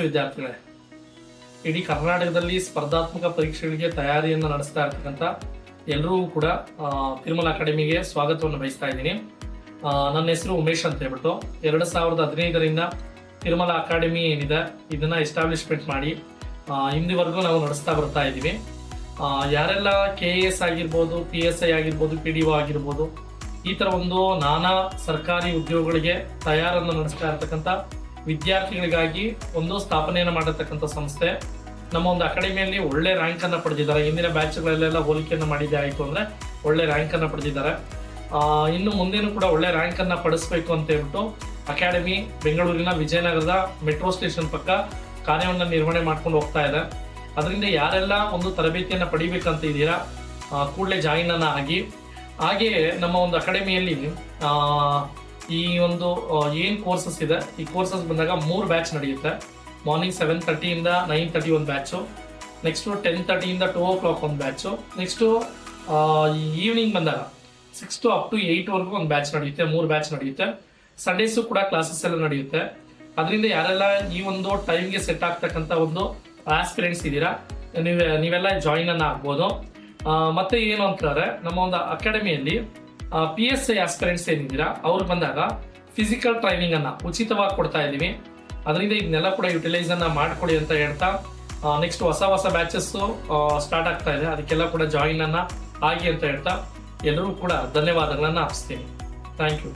ವಿದ್ಯಾರ್ಥಿಗಳೇ, ಇಡೀ ಕರ್ನಾಟಕದಲ್ಲಿ ಸ್ಪರ್ಧಾತ್ಮಕ ಪರೀಕ್ಷೆಗಳಿಗೆ ತಯಾರಿಯನ್ನು ನಡೆಸ್ತಾ ಇರ್ತಕ್ಕಂಥ ಎಲ್ಲರೂ ಕೂಡ ತಿರುಮಲ ಅಕಾಡೆಮಿಗೆ ಸ್ವಾಗತವನ್ನು ಬಯಸ್ತಾ ಇದ್ದೀನಿ. ನನ್ನ ಹೆಸರು ಉಮೇಶ್ ಅಂತ ಹೇಳ್ಬಿಟ್ಟು 2015ರಿಂದ ತಿರುಮಲ ಅಕಾಡೆಮಿ ಏನಿದೆ ಇದನ್ನ ಎಸ್ಟಾಬ್ಲಿಷ್ಮೆಂಟ್ ಮಾಡಿ ಇಂದಿವರೆಗೂ ನಾವು ನಡೆಸ್ತಾ ಬರ್ತಾ ಇದ್ದೀವಿ. ಯಾರೆಲ್ಲ KAS ಆಗಿರ್ಬೋದು, PSI ಆಗಿರ್ಬೋದು, PDO ಆಗಿರ್ಬೋದು, ಈ ತರ ಒಂದು ನಾನಾ ಸರ್ಕಾರಿ ಉದ್ಯೋಗಗಳಿಗೆ ತಯಾರನ್ನು ನಡೆಸ್ತಾ ಇರ್ತಕ್ಕಂಥ ವಿದ್ಯಾರ್ಥಿಗಳಿಗಾಗಿ ಒಂದು ಸ್ಥಾಪನೆಯನ್ನು ಮಾಡಿರ್ತಕ್ಕಂಥ ಸಂಸ್ಥೆ. ನಮ್ಮ ಒಂದು ಅಕಾಡೆಮಿಯಲ್ಲಿ ಒಳ್ಳೆ ರ್ಯಾಂಕ್ ಅನ್ನ ಪಡೆದಿದ್ದಾರೆ. ಇಂದಿನ ಬ್ಯಾಚ್ಗಳಲ್ಲೆಲ್ಲ ಹೋಲಿಕೆಯನ್ನು ಮಾಡಿದೆ ಆಯಿತು ಅಂದ್ರೆ ಒಳ್ಳೆ ರ್ಯಾಂಕ್ ಅನ್ನ ಪಡೆದಿದ್ದಾರೆ. ಇನ್ನು ಮುಂದೇನು ಕೂಡ ಒಳ್ಳೆ ರ್ಯಾಂಕ್ ಅನ್ನ ಪಡಿಸ್ಬೇಕು ಅಂತ ಹೇಳ್ಬಿಟ್ಟು ಅಕಾಡೆಮಿ ಬೆಂಗಳೂರಿನ ವಿಜಯನಗರದ ಮೆಟ್ರೋ ಸ್ಟೇಷನ್ ಪಕ್ಕ ಕಾರ್ಯವನ್ನು ನಿರ್ವಹಣೆ ಮಾಡ್ಕೊಂಡು ಹೋಗ್ತಾ ಇದೆ. ಅದರಿಂದ ಯಾರೆಲ್ಲ ಒಂದು ತರಬೇತಿಯನ್ನು ಪಡಿಬೇಕಂತ ಇದ್ದೀರಾ ಕೂಡಲೇ ಜಾಯಿನ್ ಅನ್ನ ಆಗಿ. ಹಾಗೆಯೇ ನಮ್ಮ ಒಂದು ಅಕಾಡೆಮಿಯಲ್ಲಿ ಈ ಒಂದು ಏನ್ ಕೋರ್ಸಸ್ ಇದೆ, ಈ ಕೋರ್ಸಸ್ ಬಂದಾಗ 3 ಬ್ಯಾಚ್ ನಡೆಯುತ್ತೆ. ಮಾರ್ನಿಂಗ್ 7:30 9:30 ಒಂದು ಬ್ಯಾಚು, ನೆಕ್ಸ್ಟ್ 10:30 2 o'clock ಒಂದು ಬ್ಯಾಚು, ನೆಕ್ಸ್ಟ್ ಈವ್ನಿಂಗ್ ಬಂದಾಗ 6 to up to 8 ವರೆಗೂ ಒಂದು ಬ್ಯಾಚ್ ನಡೆಯುತ್ತೆ. 3 ಬ್ಯಾಚ್ ನಡೆಯುತ್ತೆ. ಸಂಡೇಸು ಕೂಡ ಕ್ಲಾಸಸ್ ಎಲ್ಲ ನಡೆಯುತ್ತೆ. ಅದರಿಂದ ಯಾರೆಲ್ಲ ಈ ಒಂದು ಟೈಮ್ಗೆ ಸೆಟ್ ಆಗ್ತಕ್ಕಂಥ ಒಂದು ಆಸ್ಪಿರೆಂಟ್ಸ್ ಇದ್ದೀರಾ, ನೀವೆಲ್ಲ ಜಾಯಿನ್ ಅನ್ನ ಆಗ್ಬೋದು. ಮತ್ತೆ ಏನು ಅಂತಂದ್ರೆ ನಮ್ಮ ಒಂದು ಅಕಾಡೆಮಿಯಲ್ಲಿ PSI ಆಸ್ಪಿರೆಂಟ್ಸ್ ಏನಿದ್ದೀರಾ ಅವ್ರು ಬಂದಾಗ ಫಿಸಿಕಲ್ ಟ್ರೈನಿಂಗ್ ಅನ್ನ ಉಚಿತವಾಗಿ ಕೊಡ್ತಾ ಇದೀವಿ. ಅದರಿಂದ ಇದನ್ನೆಲ್ಲ ಕೂಡ ಯುಟಿಲೈಸ್ ಅನ್ನ ಮಾಡ್ಕೊಳ್ಳಿ ಅಂತ ಹೇಳ್ತಾ ನೆಕ್ಸ್ಟ್ ಹೊಸ ಬ್ಯಾಚಸ್ ಸ್ಟಾರ್ಟ್ ಆಗ್ತಾ ಇದೆ. ಅದಕ್ಕೆಲ್ಲ ಕೂಡ ಜಾಯಿನ್ ಅನ್ನ ಆಗಿ ಅಂತ ಹೇಳ್ತಾ ಎಲ್ಲರೂ ಕೂಡ ಧನ್ಯವಾದಗಳನ್ನ ಅರ್ಪಿಸ್ತೀನಿ. Thank you.